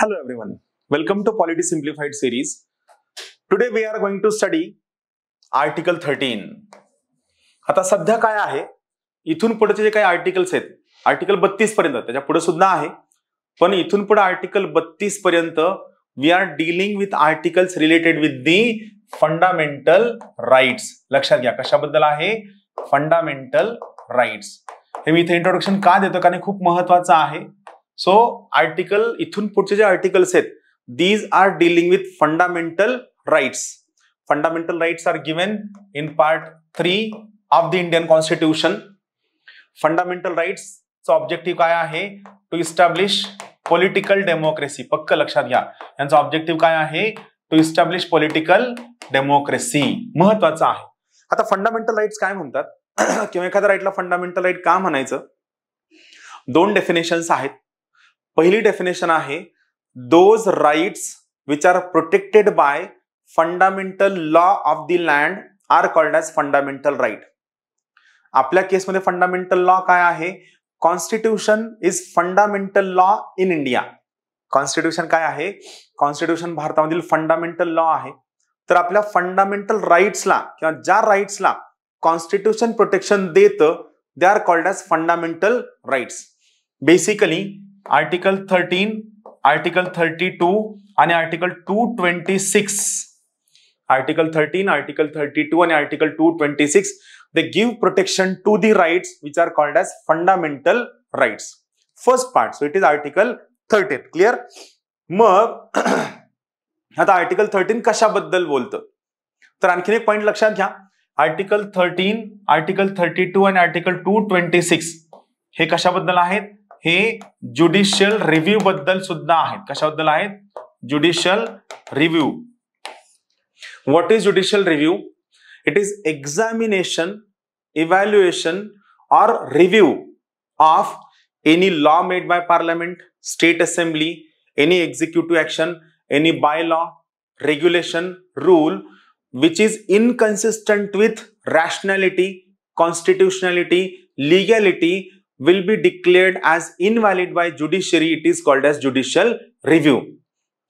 Hello everyone, welcome to Polity Simplified series. Today we are going to study Article 13. आता सध्या काय आहे, इथून पुढचे जे काही आर्टिकल्स आहेत, आर्टिकल 32 पर्यंत, त्याच्या पुढे सुद्धा आहे, पण इथून पुढे आर्टिकल 32 पर्यंत we are dealing with articles related with the fundamental rights. लक्षात घ्या कशाबद्दल आहे, फंडामेंटल राइट्स. हे मी इथे इंट्रोडक्शन का देतो, कारण खूप महत्वाचं आहे. सो आर्टिकल इथून पुढचे जे आर्टिकल्स आहेत, these are dealing with fundamental rights. Fundamental rights are given in part 3 of the Indian constitution. Fundamental rights चा ऑब्जेक्टिव्ह काय आहे, टू इस्टॅब्लिश पॉलिटिकल डेमोक्रेसी. पक्क लक्षात घ्या, यांचा ऑब्जेक्टिव्ह काय आहे, टू इस्टॅब्लिश पॉलिटिकल डेमोक्रेसी. महत्वाचं आहे. आता फंडामेंटल राइट्स काय म्हणतात किंवा एखाद्या राईटला फंडामेंटल राइट का म्हणायचं, दोन डेफिनेशन्स आहेत. पहिली डेफिनेशन आहे, those rights which are protected by fundamental law of the land are called as fundamental right. आपल्या केसमध्ये फंडामेंटल लॉ काय आहे, constitution is fundamental law in India. Constitution काय आहे, कॉन्स्टिट्यूशन भारतामधील फंडामेंटल लॉ आहे. तर आपल्या फंडामेंटल राइट्सला किंवा ज्या राइट्सला कॉन्स्टिट्यूशन प्रोटेक्शन देतं, they are called as fundamental rights. Basically article 13, article 32 आणि आर्टिकल 226. आर्टिकल 13, आर्टिकल 32 आणि article 226 they give protection to the rights which are called as fundamental rights. First part, so it is article 13. Clear? मग आता article 13 कशाबद्दल बोलतं, तर आणखीन एक point लक्षात घ्या. आर्टिकल 13, आर्टिकल 32 आणि आर्टिकल 226 हे कशाबद्दल आहेत, हे ज्युडिशियल रिव्ह्यू बद्दल सुद्धा आहेत. कशाबद्दल आहेत, judicial review. What is judicial review? It is examination, evaluation or review of any law made by parliament, state assembly, any executive action, any bylaw, regulation, rule which is inconsistent with rationality, constitutionality, legality will be declared as invalid by judiciary. It is called as judicial review.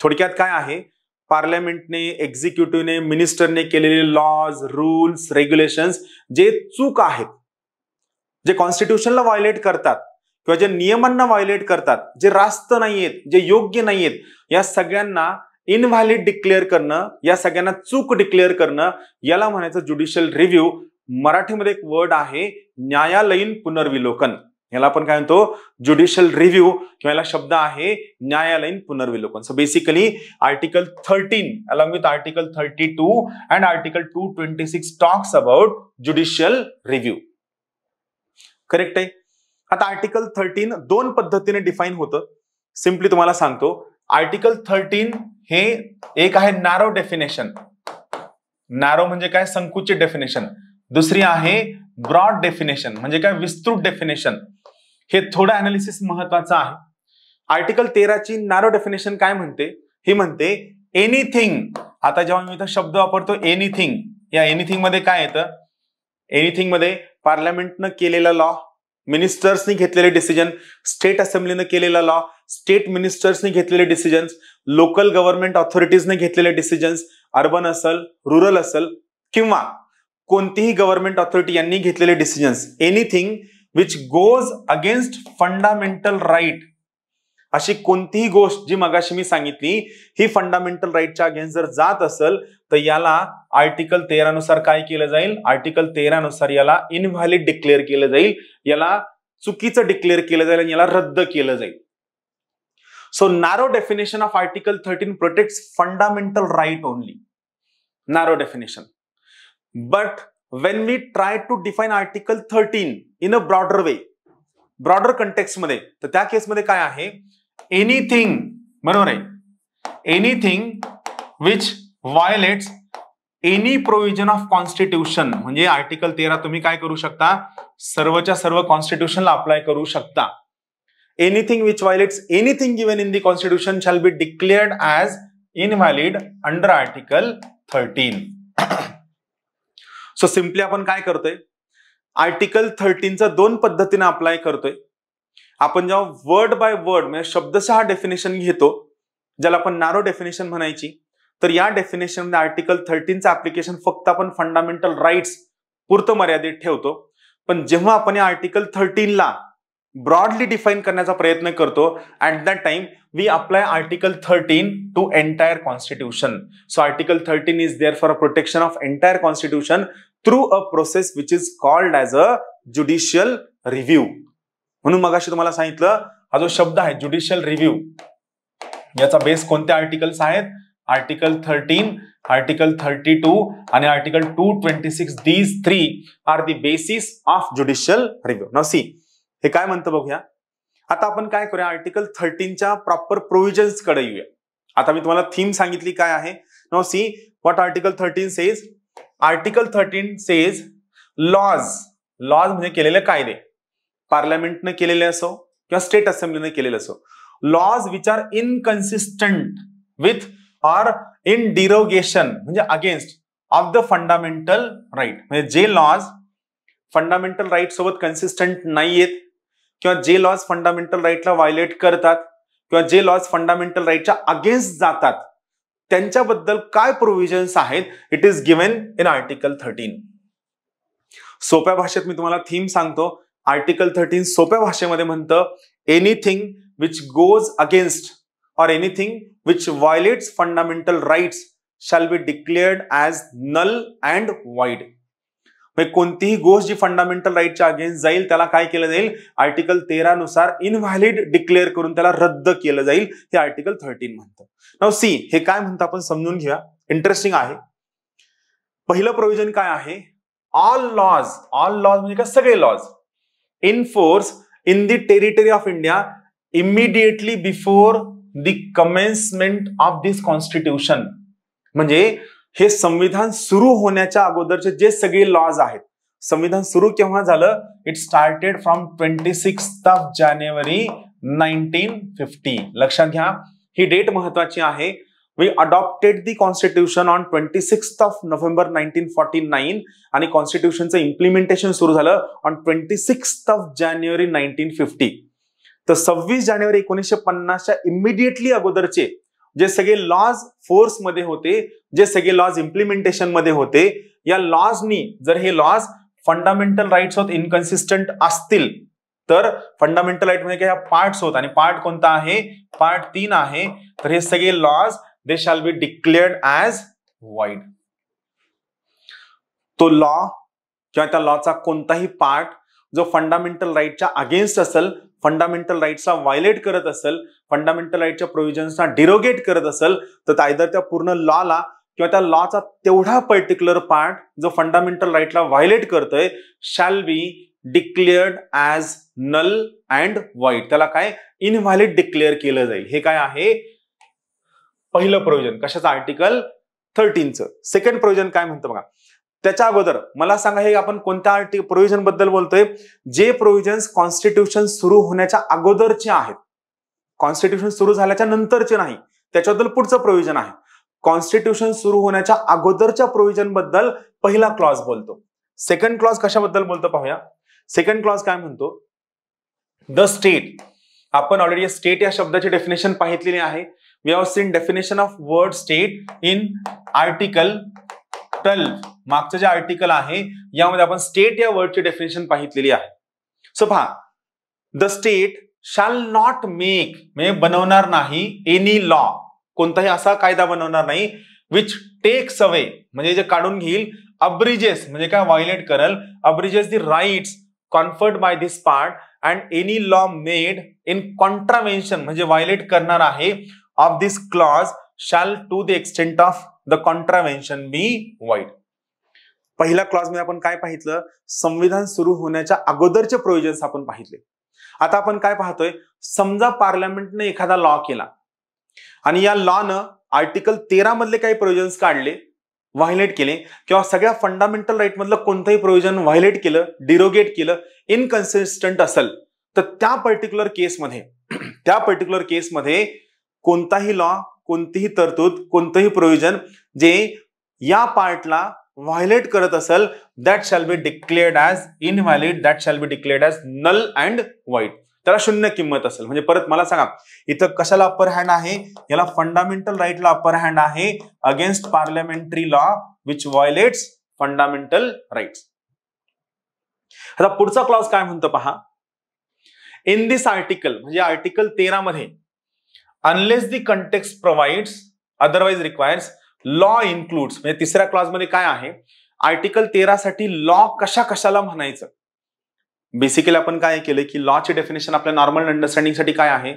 थोडक्यात काय आहे, पार्लमेंटने, एक्झिक्युटिव्हने, मिनिस्टरने केलेले lodge, rules, regulations जे चूक आहेत, जे कॉन्स्टिट्यूशनला violet करतात किंवा जे नियमांना व्हायोलेट करतात, जे रास्त नाहीयेत, जे योग्य नाहीयेत, या सगळ्यांना इनव्हॅलिड डिक्लेअर करणं, या सगळ्यांना चूक डिक्लेअर करणं, याला म्हणायचं ज्युडिशियल रिव्ह्यू. मराठीमध्ये एक वर्ड आहे, न्यायालयीन पुनर्विलोकन. याला आपण काय म्हणतो, ज्युडिशियल रिव्ह्यू, किंवा याला शब्द आहे न्यायालयीन पुनर्विलोकन. So basically article 13 along with article 32 and article 226 talks about judicial review. Correct आहे. आता आर्टिकल 13 दोन पद्धतीने डिफाईन होतं. सिम्पली तुम्हाला सांगतो, आर्टिकल 13 हे एक आहे नॅरो डेफिनेशन. नॅरो म्हणजे काय, संकुचित डेफिनेशन. दुसरी आहे ब्रॉड डेफिनेशन, म्हणजे काय, विस्तृत डेफिनेशन. हे थोडं अनालिसिस महत्वाचं आहे. आर्टिकल 13 ची नॅरो डेफिनेशन काय म्हणते, ही म्हणते एनिथिंग. आता जेव्हा मी इथं शब्द वापरतो एनिथिंग, या एनिथिंग मध्ये काय येतं, एनिथिंग मध्ये पार्लमेंटनं केलेला लॉ, मिनिस्टर्सनी घेतलेले डिसिजन, स्टेट असेंब्लीनं केलेला लॉ, स्टेट मिनिस्टर्सनी घेतलेले डिसिजन्स, लोकल गव्हर्नमेंट ऑथॉरिटीजने घेतलेले डिसिजन्स, अर्बन असेल, रुरल असेल, किंवा कोणतीही गव्हर्नमेंट ऑथॉरिटी यांनी घेतलेले decisions. Anything which goes against fundamental right, अशी कोणतीही गोष्ट जी मगाशी मी सांगितली, ही फंडामेंटल राईटच्या अगेन्स्ट जर जात असेल, तर याला आर्टिकल 13 नुसार काय केलं जाईल, आर्टिकल 13 नुसार याला इनव्हॅलिड डिक्लेअर केलं जाईल, याला चुकीचं डिक्लेअर केलं जाईल आणि याला रद्द केलं जाईल. So narrow definition of article 13 protects fundamental right only. Narrow definition. But when we try to define Article 13 in a broader way, broader context मध्ये, तर त्या केसमध्ये काय आहे, एनिथिंग, बरोबर आहे, anything which violates any provision of constitution. म्हणजे article 13 तुम्ही काय करू शकता, सर्वच्या सर्व कॉन्स्टिट्यूशनला अप्लाय करू शकता. Anything which violates anything given in the constitution shall be declared as invalid under article 13. So simply आपण काय करतोय, आर्टिकल 13 दोन पद्धतीने अप्लाय करतोय. आपण जेव्हा वर्ड बाय वर्ड म्हणजे शब्दशः डेफिनेशन घेतो, ज्याला आपण नॅरो डेफिनेशन म्हणायची. तर या डेफिनेशन मध्ये आर्टिकल 13चं ऍप्लिकेशन फक्त आपण फंडामेंटल राईट्स पुरतं मर्यादित ठेवतो. पण जेव्हा आपण या आर्टिकल 13ला ब्रॉडली डिफाईन करण्याचा प्रयत्न करतो, at that time we apply article 13 to entire constitution. So article 13 is there for a protection of entire constitution through a process which is called as a judicial review. म्हणून मगाशी तुम्हाला सांगितलं, हा जो शब्द आहे ज्युडिशियल रिव्ह्यू, याचा base कोणत्या आर्टिकल्स आहेत? आर्टिकल 13, आर्टिकल 32 आणि article 226. These 3 are the basis of judicial review. Now see, हे काय म्हणतं बघूया. आता आपण काय करूया, आर्टिकल 13च्या प्रॉपर प्रोव्हिजन्स कडे येऊया. आता मी तुम्हाला थीम सांगितली काय आहे. Now see what article 13 says. Article 13 says laws. Laws म्हणजे केलेले कायदे, पार्लमेंटने केलेले असो किंवा स्टेट असेंब्लीने केलेले असो. Laws which are inconsistent with or in derogation म्हणजे against of the fundamental right. म्हणजे जे लॉज फंडामेंटल राईट सोबत कन्सिस्टंट नाहीयेत किंवा जे लॉज फंडामेंटल राईटला व्हायलेट करतात किंवा जे लॉज फंडामेंटल राईटच्या अगेन्स्ट जातात, त्यांच्याबद्दल काय प्रोव्हिजन्स आहेत, it is given in article 13. सोप्या भाषेत मी तुम्हाला थीम सांगतो. आर्टिकल 13 सोप्या भाषेमध्ये म्हणतं, anything which goes against or anything which violates fundamental rights shall be declared as null and void. म्हणजे कोणतीही गोष्ट जी फंडामेंटल राईटच्या अगेन्स्ट जाईल त्याला काय केलं जाईल, आर्टिकल 13 नुसार इनव्हॅलिड डिक्लेअर करून त्याला रद्द केलं जाईल. हे आर्टिकल 13 म्हणतं. नाउ सी, हे काय म्हणतं आपण समजून घ्या, इंटरेस्टिंग आहे. पहिलं प्रोव्हिजन काय आहे, ऑल लॉज. ऑल लॉज म्हणजे काय, सगळे laws in force in the territory of India immediately before the commencement of this constitution. म्हणजे हे संविधान सुरू होण्याच्या अगोदरचे जे सगळे लॉज आहेत. संविधान सुरू केव्हा झालं, इट स्टार्टेड फ्रॉम 26 जानेवारी 1950. लक्षात घ्या, ही डेट महत्वाची आहे. We adopted the constitution on 26 November 1949 आणि कॉन्स्टिट्यूशनचं इम्प्लिमेंटेशन सुरू झालं ऑन 26 जानेवारी 1950. तर 26 जानेवारी 1950च्या इमिडिएटली अगोदरचे जे सगळे लॉज फोर्स मध्ये होते, जे सगळे लॉज इम्प्लिमेंटेशन मध्ये होते, या लॉजनी जर हे लॉज फंडामेंटल राईट्स होत इनकन्सिस्टंट असतील तर फंडामेंटल राईट मध्ये काय पार्ट्स होत, आणि पार्ट कोणता आहे, पार्ट 3 आहे. तर हे सगळे laws they shall be declared as void. तो लॉ किंवा त्या लॉचा कोणताही पार्ट जो फंडामेंटल राईटच्या अगेन्स्ट असेल, फंडामेंटल राईट्सला व्हायलेट करत असेल, फंडामेंटल राईटच्या प्रोव्हिजन्सना डिरोगेट करत असेल, तर आयदर त्या पूर्ण लॉला किंवा त्या लॉचा तेवढा पर्टिक्युलर पार्ट जो फंडामेंटल राईटला व्हायलेट करतोय shall be declared as null and void. त्याला काय इनव्हॅलिड डिक्लेअर केलं जाईल. हे काय आहे, पहिलं प्रोव्हिजन. कशाचं, आर्टिकल 13चं. सेकंड प्रोव्हिजन काय म्हणतं बघा. त्याच्या अगोदर मला सांगा, हे आपण कोणत्या प्रोव्हिजन बद्दल बोलतोय, जे प्रोव्हिजन्स कॉन्स्टिट्यूशन सुरू होण्याच्या अगोदरचे आहेत, कॉन्स्टिट्यूशन सुरू झाल्याच्या नंतरचे नाही. त्याच्याबद्दल पुढचं प्रोव्हिजन आहे. कॉन्स्टिट्यूशन सुरू होण्याच्या अगोदरच्या प्रोव्हिजन बद्दल पहिला क्लॉज बोलतो. सेकंड क्लॉज कशाबद्दल बोलतो पाहूया. सेकंड क्लॉज काय म्हणतो, द स्टेट. आपण ऑलरेडी स्टेट या शब्दाची डेफिनेशन पाहितलेली आहे. We have seen definition of word state in article 12. मागचं जे आर्टिकल आहे यामध्ये आपण स्टेट या वर्डची डेफिनेशन पाहितलेली आहे. सो पहा, the state shall not make म्हणजे बनवणार नाही, एनी लॉ कोणताही असा कायदा बनवणार नाही, विच टेक्स अवे म्हणजे जे काढून घेईल, अब्रिजेस म्हणजे काय व्हायलेट करल, abridges the rights conferred by this part and any law made in contravention म्हणजे व्हायलेट करणार आहे of this clause shall to the extent of the contravention be void. पहिल्या क्लॉज मध्ये आपण काय पाहितलं, संविधान सुरू होण्याच्या अगोदरचे प्रोव्हिजन्स आपण पाहितले. आता आपण काय पाहतोय, समजा पार्लमेंटने एखादा लॉ केला आणि या लॉनं आर्टिकल 13 मधले काही प्रोव्हिजन्स काढले, व्हायलेट केले, किंवा सगळ्या फंडामेंटल राईट मधलं कोणतंही प्रोव्हिजन व्हायलेट केलं, डिरोगेट केलं, इनकन्सिस्टंट असेल, तर त्या पर्टिक्युलर केसमध्ये कोणताही लॉ, कोणतीही तरतूद, कोणतंही प्रोव्हिजन जे या पार्टला व्हायलेट करत असेल, that shall be declared as invalid, that shall be declared as null and void. त्याला 0 किंमत असेल. म्हणजे परत मला सांगा, इथं कशाला अपर हँड आहे? याला फंडामेंटल राईटला अपर हँड आहे against parliamentary law which violates fundamental rights. आता पुढचा क्लॉज काय म्हणतो पहा. इन दिस आर्टिकल म्हणजे आर्टिकल 13 मध्ये unless the context provides otherwise requires law includes, म्हणजे तिसऱ्या क्लॉज मध्ये काय आहे, आर्टिकल 13 साठी लॉ कशाला म्हणायचं. बेसिकली आपण काय केलं की लॉची डेफिनेशन आपल्या नॉर्मल अंडरस्टँडिंग साठी काय आहे,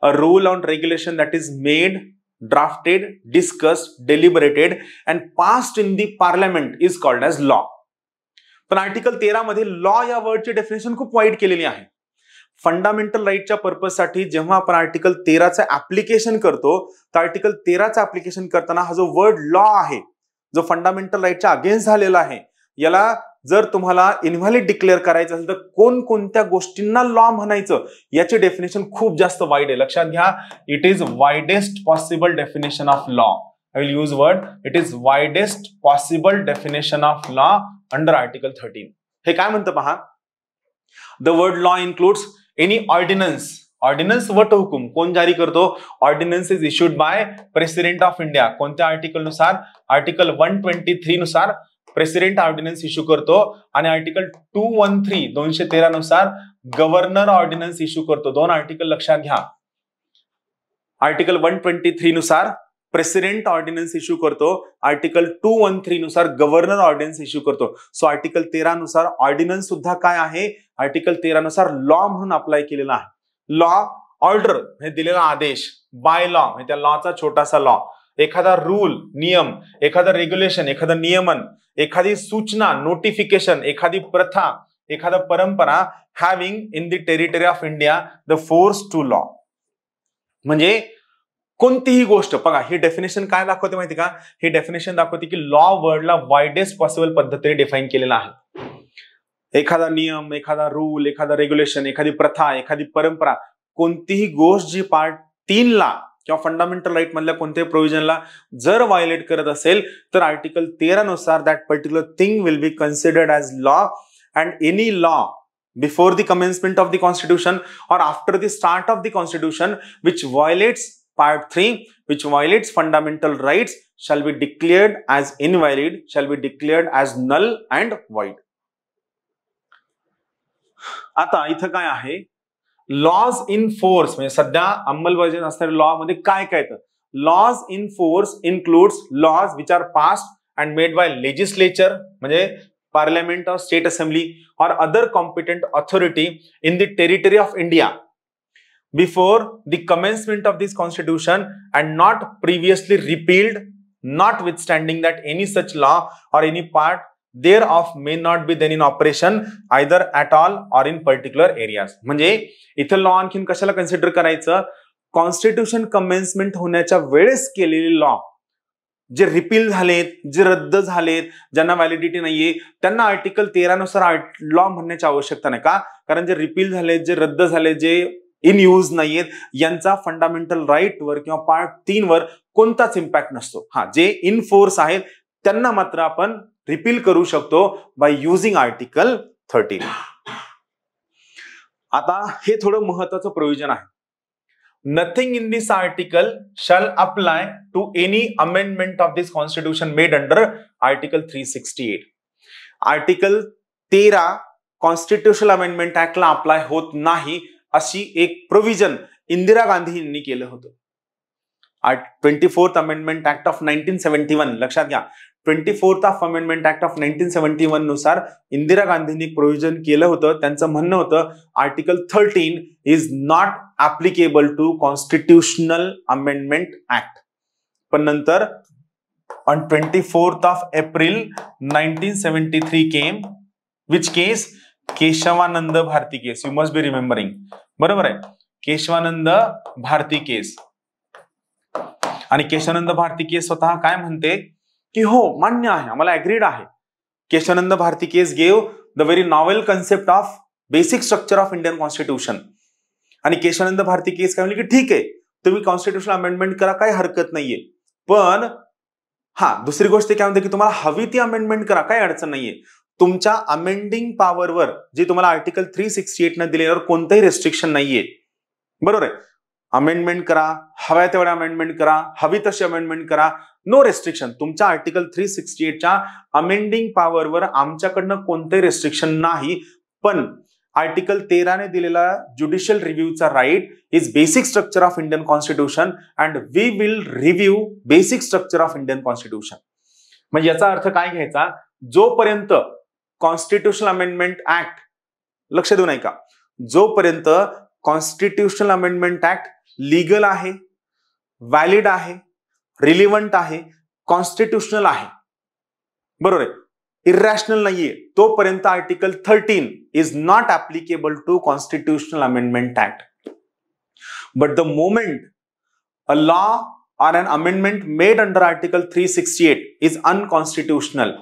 a rule on regulation that is made, drafted, discussed, deliberated and passed in the parliament is called as law. पण आर्टिकल 13 मध्ये लॉ या वर्डची डेफिनेशन खूप वाईड केलेली आहे. फंडामेंटल राईटच्या पर्पजसाठी जेव्हा आपण आर्टिकल 13चं ऍप्लिकेशन करतो, तर आर्टिकल 13चं ऍप्लिकेशन करताना हा जो वर्ड लॉ आहे, जो फंडामेंटल राईटच्या अगेन्स्ट झालेला आहे, याला जर तुम्हाला इनव्हॅलिड डिक्लेअर करायचं असेल तर कोणकोणत्या गोष्टींना लॉ म्हणायचं याची डेफिनेशन खूप जास्त वाईड आहे. लक्षात घ्या, it is widest possible definition of law. I will use word, it is widest possible definition of law under Article 13. हे काय म्हणतं पहा, the word law includes any ordinance. Ordinance वटहुकूम कोण जारी करतो? Ordinance is issued by President of India. कोणत्या article नुसार? Article 123 नुसार प्रेसिडेंट ऑर्डिनन्स इश्यू करतो आणि आर्टिकल 213 नुसार गव्हर्नर ऑर्डिनन्स इश्यू करतो. दोन आर्टिकल लक्षात घ्या. आर्टिकल 123 नुसार प्रेसिडेंट ऑर्डिनन्स इश्यू करतो, आर्टिकल 213 नुसार गव्हर्नर ऑर्डिनन्स इश्यू करतो. सो आर्टिकल 13 नुसार ऑर्डिनन्स सुद्धा काय आहे? आर्टिकल 13 नुसार लॉ म्हणून अप्लाय केलेला आहे. लॉ ऑर्डर हे दिलेला आदेश, बाय लॉ म्हणजे त्या लॉचा छोटासा लॉ, एखादा रूल नियम, एखादा रेग्युलेशन एखादं नियमन, एखादी सूचना नोटिफिकेशन, एखादी प्रथा, एखादा परंपरा having in the territory of India the force to law. म्हणजे कोणतीही गोष्ट, बघा ही डेफिनेशन काय दाखवते माहिती का? ही डेफिनेशन दाखवते की लॉ वर्डला वाइडेस्ट पॉसिबल पद्धतीने डिफाईन केलेला आहे. एखादा नियम, एखादा रूल, एखादा रेग्युलेशन, एखादी प्रथा, एखादी परंपरा, कोणतीही गोष्ट जी पार्ट 3 ला किंवा फंडामेंटल राईट मधल्या कोणत्याही प्रोव्हिजनला जर व्हायोलेट करत असेल तर आर्टिकल 13 नुसार that particular thing will be considered as law and any law before the commencement of the constitution or after the start of the constitution which violates part 3, which violates fundamental rights shall be declared as invalid, shall be declared as null and void. आता इथं काय आहे? Lodge in force म्हणजे सध्या अंमलबजावणी असणाऱ्या law मध्ये काय काय येतं? Laws in force includes laws which are passed and made by legislature म्हणजे Parliament or State Assembly or other competent authority in the territory of India before the commencement of this constitution and not previously repealed, notwithstanding that any such law or any part thereof may not be then in operation either at all or in particular areas. म्हणजे इथं law आणखीन कशाला consider करायचं? Constitution commencement होण्याच्या वेळेस केलेले law जे repeal झालेत, जे रद्द झालेत, ज्यांना व्हॅलिडिटी नाहीये, त्यांना आर्टिकल 13 नुसार लॉ म्हणण्याची आवश्यकता नाही. का? कारण जे रिपील झालेत, जे रद्द झाले, जे इन यूज नाहीयेत, यांचा फंडामेंटल राईट वर किंवा पार्ट 3 वर कोणताच इम्पॅक्ट नसतो. हा, जे इन फोर्स आहेत त्यांना मात्र आपण रिपील करू शकतो बाय युझिंग आर्टिकल 13. आता हे थोडं महत्वाचं प्रोव्हिजन आहे. Nothing in this article shall apply to any amendment of this constitution made under Article 368. Article 13 Constitutional Amendment Act ला अप्लाय होत नाही अशी एक प्रोव्हिजन इंदिरा गांधी यांनी केलं होतं. 24th Amendment Act of 1971 लक्षात घ्या. 24th Amendment Act of 1971 नुसार इंदिरा गांधींनी प्रोव्हिजन केलं होतं. त्यांचं म्हणणं होतं article 13 is not applicable to constitutional amendment act. पण नंतर on 24th April 1973 came which case? Keshavananda Bharati case. You must be remembering. बरोबर आहे, केशवानंद भारती केस. आणि केशवानंद भारती केस स्वतः काय म्हणते की हो मान्य आहे, आम्हाला अग्रीड आहे. Keshavananda Bharati case gave the very novel concept of basic structure of Indian constitution. आणि केशवानंद भारती केस काय म्हणले की ठीक आहे, तुम्ही कॉन्स्टिट्यूशनल अमेंडमेंट करा, काही हरकत नाहीये, पण हा दुसरी गोष्ट काय म्हणते की तुम्हाला हवी ती अमेंडमेंट करा, काही अडचण नाहीये, तुमच्या अमेंडिंग पॉवरवर जे तुम्हाला आर्टिकल 368 न दिलेल्यावर कोणतंही रेस्ट्रिक्शन नाहीये. बरोबर आहे. अमेंडमेंट करा, हव्या तेवढ्या अमेंडमेंट करा, हवी तशी अमेंडमेंट करा, नो रेस्ट्रिक्शन. तुमच्या आर्टिकल 368च्या अमेंडिंग पॉवरवर आमच्याकडनं कोणतंही रेस्ट्रिक्शन नाही. पण आर्टिकल 13 ने दिलेला ज्युडिशियल रिव्ह्यूचा right is basic structure of Indian constitution and we will review basic structure of Indian constitution. म्हणजे याचा अर्थ काय घ्यायचा, जोपर्यंत कॉन्स्टिट्यूशनल अमेंडमेंट ऍक्ट, लक्ष देऊ नाही का, जोपर्यंत कॉन्स्टिट्यूशनल अमेंडमेंट ऍक्ट लीगल आहे, व्हॅलिड आहे, रिलिव्हंट आहे, कॉन्स्टिट्यूशनल आहे, बरोबर आहे, इरॅशनल नाहीये, तोपर्यंत article 13 is not applicable to constitutional amendment act. But the moment a law or an amendment made under Article 368 is unconstitutional,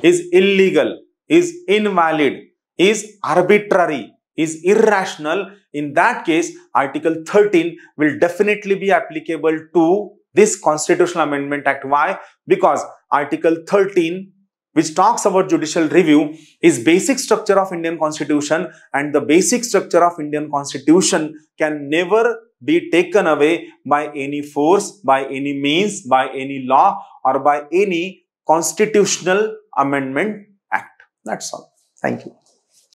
is illegal, is invalid, is arbitrary, is irrational, in that case, Article 13 will definitely be applicable to this Constitutional Amendment Act. Why? Because Article 13, which talks about judicial review, is basic structure of Indian Constitution, and the basic structure of Indian Constitution can never be taken away by any force, by any means, by any law, or by any constitutional amendment act. That's all. Thank you.